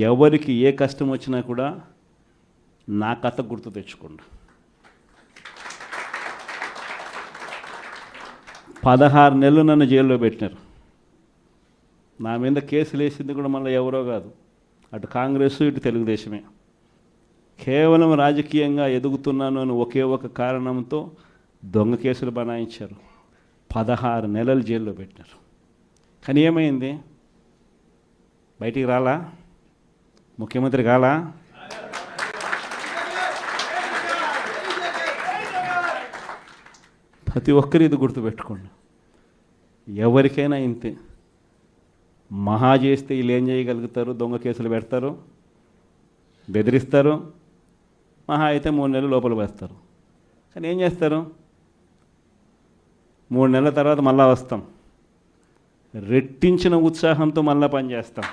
ఎవరికి ఏ కష్టం వచ్చినా కూడా నా కథ గుర్తు తెచ్చుకోండి. 16 నెలలు నన్ను జైల్లో పెట్టినారు. నా మీద కేసులు వేసింది కూడా మళ్ళీ ఎవరో కాదు, అటు కాంగ్రెస్ ఇటు తెలుగుదేశమే. కేవలం రాజకీయంగా ఎదుగుతున్నాను అని ఒకే ఒక కారణంతో దొంగ కేసులు బనాయించారు. 16 నెలలు జైల్లో పెట్టినారు. కానీ ఏమైంది? బయటికి రాలా? ముఖ్యమంత్రి కాలా? ప్రతి ఒక్కరు ఇది గుర్తుపెట్టుకోండి. ఎవరికైనా ఇంతే. మహా చేస్తే వీళ్ళు ఏం చేయగలుగుతారు? దొంగ కేసులు పెడతారు, బెదిరిస్తారు, మహా అయితే 3 నెలలు లోపల వేస్తారు. కానీ ఏం చేస్తారు? 3 నెలల తర్వాత మళ్ళా వస్తాం, రెట్టించిన ఉత్సాహంతో మళ్ళా పనిచేస్తాం.